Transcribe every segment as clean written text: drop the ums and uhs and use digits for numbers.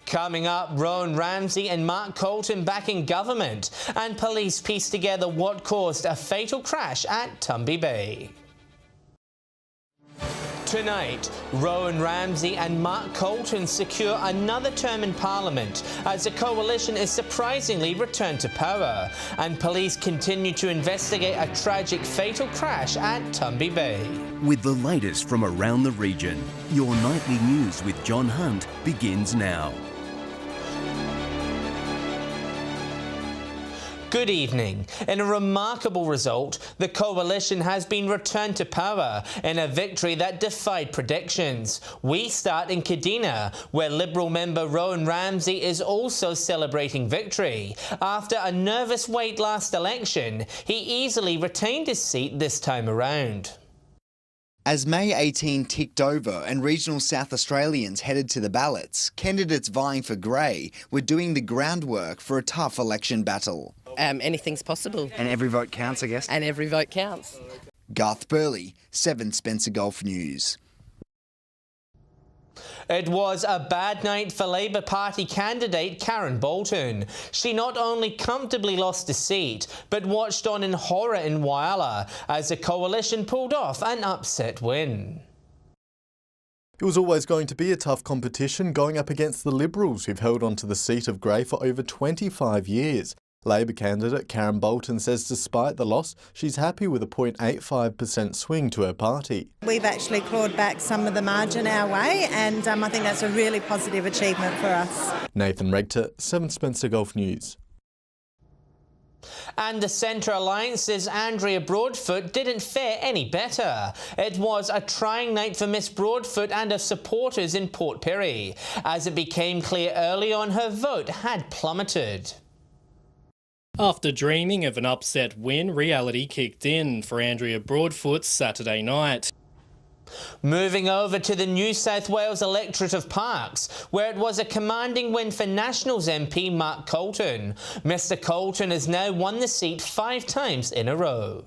Coming up, Rowan Ramsey and Mark Colton back in government, and police piece together what caused a fatal crash at Tumby Bay. Tonight, Rowan Ramsey and Mark Colton secure another term in Parliament as the coalition is surprisingly returned to power, and police continue to investigate a tragic fatal crash at Tumby Bay. With the latest from around the region, your nightly news with John Hunt begins now. Good evening. In a remarkable result, the coalition has been returned to power in a victory that defied predictions. We start in Kadina, where Liberal member Rowan Ramsey is also celebrating victory. After a nervous wait last election, he easily retained his seat this time around. As May 18 ticked over and regional South Australians headed to the ballots, candidates vying for grey were doing the groundwork for a tough election battle. Anything's possible. And every vote counts, I guess. And every vote counts. Garth Burley, 7 Spencer Golf News. It was a bad night for Labor Party candidate Karen Bolton. She not only comfortably lost a seat, but watched on in horror in Whyalla as the coalition pulled off an upset win. It was always going to be a tough competition going up against the Liberals, who've held on to the seat of Grey for over 25 years. Labor candidate Karen Bolton says despite the loss, she's happy with a 0.85% swing to her party. We've actually clawed back some of the margin our way, and I think that's a really positive achievement for us. Nathan Regter, 7 Spencer Golf News. And the Centre Alliance's Andrea Broadfoot didn't fare any better. It was a trying night for Miss Broadfoot and her supporters in Port Pirie. As it became clear early on, her vote had plummeted. After dreaming of an upset win, reality kicked in for Andrea Broadfoot's Saturday night. Moving over to the New South Wales electorate of Parkes, where it was a commanding win for Nationals MP Mark Colton. Mr Colton has now won the seat 5 times in a row.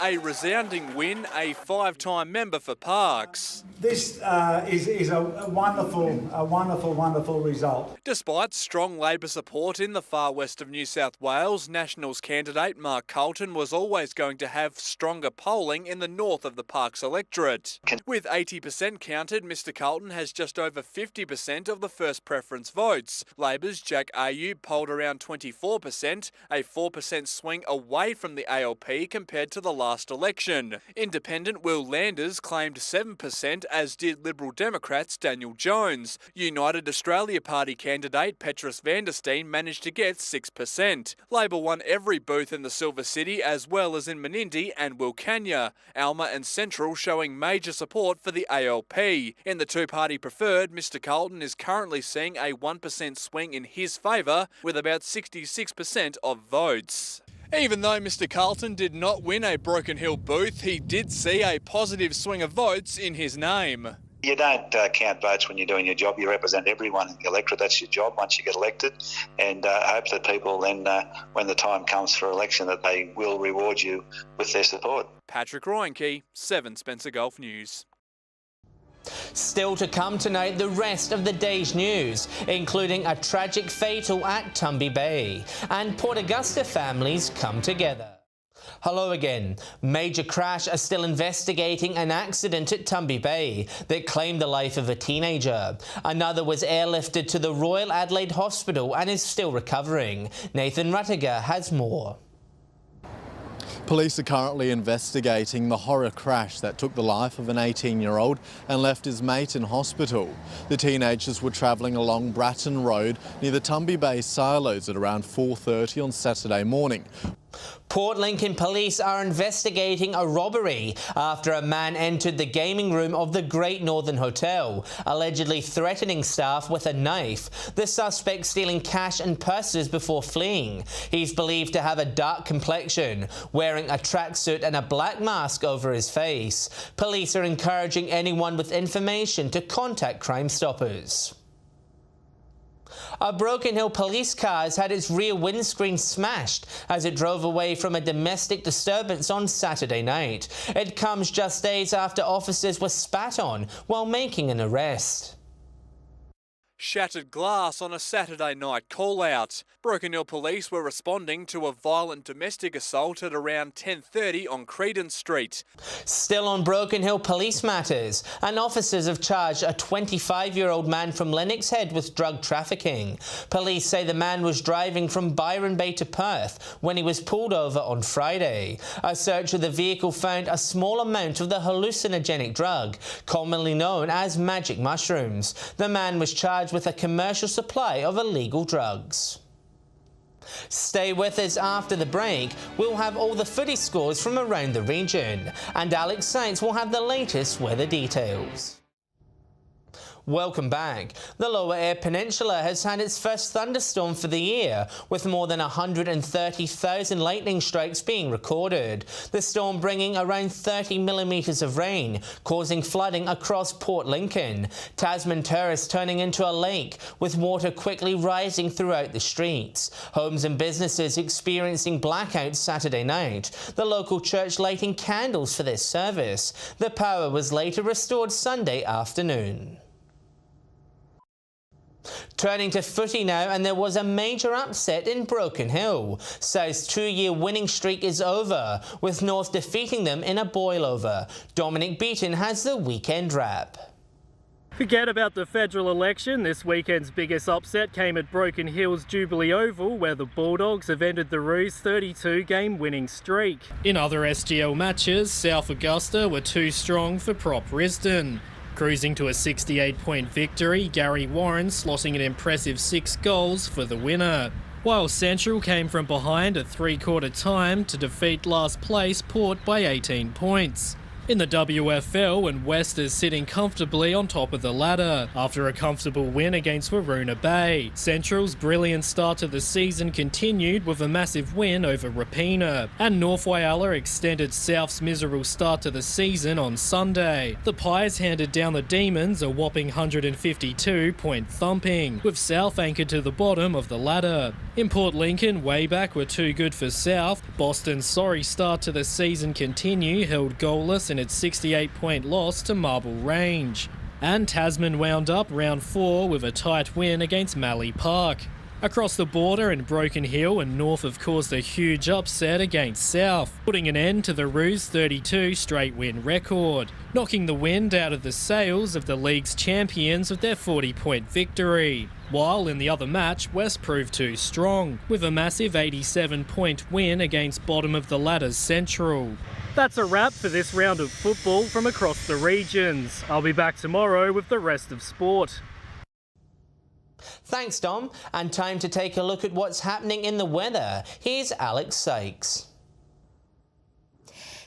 A resounding win, a 5-time member for Parkes. This is a wonderful result. Despite strong Labor support in the far west of New South Wales, Nationals candidate Mark Colton was always going to have stronger polling in the north of the Parkes electorate. With 80% counted, Mr Colton has just over 50% of the first preference votes. Labor's Jack Ayub polled around 24%, a 4% swing away from the ALP compared to the last election. Independent Will Landers claimed 7%, as did Liberal Democrats Daniel Jones. United Australia Party candidate Petrus Vandersteen managed to get 6%. Labor won every booth in the Silver City as well as in Menindee and Wilcannia. Alma and Central showing major support for the ALP. In the two-party preferred, Mr Colton is currently seeing a 1% swing in his favour with about 66% of votes. Even though Mr Colton did not win a Broken Hill booth, he did see a positive swing of votes in his name. You don't count votes when you're doing your job. You represent everyone in the electorate. That's your job once you get elected. And hope that people then, when the time comes for election, that they will reward you with their support. Patrick Roinkey, 7 Spencer Golf News. Still to come tonight, the rest of the day's news, including a tragic fatal at Tumby Bay, and Port Augusta families come together. Hello again. Major Crash are still investigating an accident at Tumby Bay that claimed the life of a teenager. Another was airlifted to the Royal Adelaide Hospital and is still recovering. Nathan Ruttiger has more. Police are currently investigating the horror crash that took the life of an 18-year-old and left his mate in hospital. The teenagers were travelling along Bratton Road near the Tumby Bay silos at around 4:30 on Saturday morning. Port Lincoln police are investigating a robbery after a man entered the gaming room of the Great Northern Hotel, allegedly threatening staff with a knife. The suspect stealing cash and purses before fleeing. He's believed to have a dark complexion, wearing a tracksuit and a black mask over his face. Police are encouraging anyone with information to contact Crime Stoppers. A Broken Hill police car has had its rear windscreen smashed as it drove away from a domestic disturbance on Saturday night. It comes just days after officers were spat on while making an arrest. shattered glass on a Saturday night call-out. Broken Hill police were responding to a violent domestic assault at around 10:30 on Credence Street. Still on Broken Hill police matters, and officers have charged a 25-year-old man from Lennox Head with drug trafficking. Police say the man was driving from Byron Bay to Perth when he was pulled over on Friday. A search of the vehicle found a small amount of the hallucinogenic drug, commonly known as magic mushrooms. The man was charged with a commercial supply of illegal drugs. Stay with us after the break. We'll have all the footy scores from around the region, and Sykes will have the latest weather details. Welcome back. The Lower Eyre Peninsula has had its first thunderstorm for the year, with more than 130,000 lightning strikes being recorded. The storm bringing around 30 millimetres of rain, causing flooding across Port Lincoln. Tasman Terrace turning into a lake, with water quickly rising throughout the streets. Homes and businesses experiencing blackouts Saturday night. The local church lighting candles for this service. The power was later restored Sunday afternoon. Turning to footy now, and there was a major upset in Broken Hill. South's 2-year winning streak is over, with North defeating them in a boil-over. Dominic Beaton has the weekend wrap. Forget about the federal election. This weekend's biggest upset came at Broken Hill's Jubilee Oval, where the Bulldogs have ended the Roos' 32-game winning streak. In other SGL matches, South Augusta were too strong for Prop Risdon. Cruising to a 68-point victory, Gary Warren slotting an impressive 6 goals for the winner. While Central came from behind at three-quarter time to defeat last place Port by 18 points. In the WFL, and West is sitting comfortably on top of the ladder after a comfortable win against Waroona Bay. Central's brilliant start to the season continued with a massive win over Rapina, and North Whyalla extended South's miserable start to the season on Sunday. The Pies handed down the Demons a whopping 152-point thumping, with South anchored to the bottom of the ladder. In Port Lincoln, way back were too good for South. Boston's sorry start to the season continue, held goalless in its 68-point loss to Marble Range. And Tasman wound up round 4 with a tight win against Mallee Park. Across the border in Broken Hill, and North have caused a huge upset against South, putting an end to the Roos' 32 straight win record, knocking the wind out of the sails of the league's champions with their 40-point victory. While in the other match, West proved too strong, with a massive 87-point win against bottom of the ladder's Central. That's a wrap for this round of football from across the regions. I'll be back tomorrow with the rest of sport. Thanks, Dom. And time to take a look at what's happening in the weather. Here's Alex Sykes.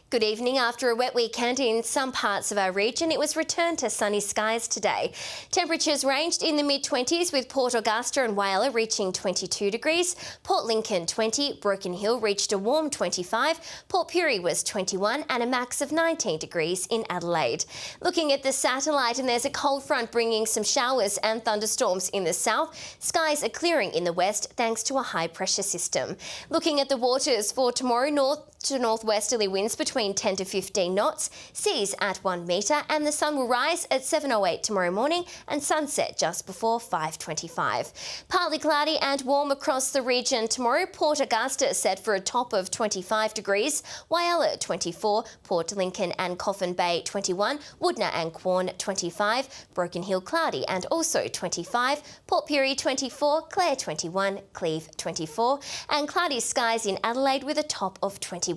Good evening. After a wet weekend in some parts of our region, it was returned to sunny skies today. Temperatures ranged in the mid-20s, with Port Augusta and Whyalla reaching 22 degrees, Port Lincoln 20, Broken Hill reached a warm 25, Port Pirie was 21 and a max of 19 degrees in Adelaide. Looking at the satellite, and there's a cold front bringing some showers and thunderstorms in the south. Skies are clearing in the west thanks to a high pressure system. Looking at the waters for tomorrow, north to northwesterly winds between 10 to 15 knots, seas at 1 metre, and the sun will rise at 7:08 tomorrow morning and sunset just before 5:25. Partly cloudy and warm across the region tomorrow. Port Augusta set for a top of 25 degrees, Whyalla 24, Port Lincoln and Coffin Bay 21, Woodner and Quorn 25, Broken Hill cloudy and also 25, Port Pirie 24, Clare 21, Cleve 24, and cloudy skies in Adelaide with a top of 21.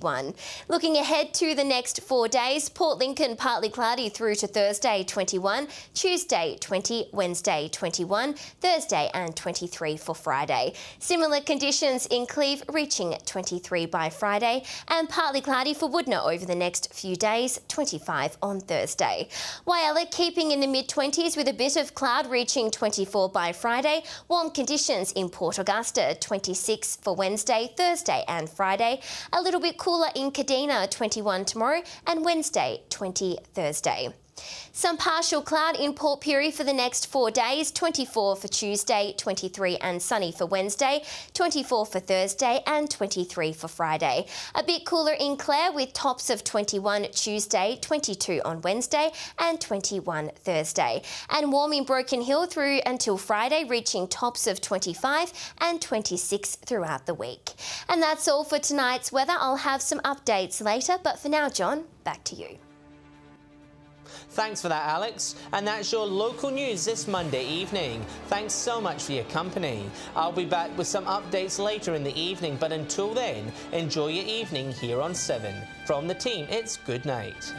Looking ahead to the next 4 days, Port Lincoln partly cloudy through to Thursday 21, Tuesday 20, Wednesday 21, Thursday and 23 for Friday. Similar conditions in Cleve reaching 23 by Friday, and partly cloudy for Woodner over the next few days, 25 on Thursday. Whyalla keeping in the mid-20s with a bit of cloud reaching 24 by Friday. Warm conditions in Port Augusta, 26 for Wednesday, Thursday and Friday. A little bit cooler in Kadina, 21 tomorrow, and Wednesday, 20 Thursday. Some partial cloud in Port Pirie for the next 4 days, 24 for Tuesday, 23 and sunny for Wednesday, 24 for Thursday and 23 for Friday. A bit cooler in Clare with tops of 21 Tuesday, 22 on Wednesday and 21 Thursday. And warm in Broken Hill through until Friday, reaching tops of 25 and 26 throughout the week. And that's all for tonight's weather. I'll have some updates later, but for now, John, back to you. Thanks for that, Alex. And that's your local news this Monday evening. Thanks so much for your company. I'll be back with some updates later in the evening, but until then, enjoy your evening here on 7. From the team, it's good night.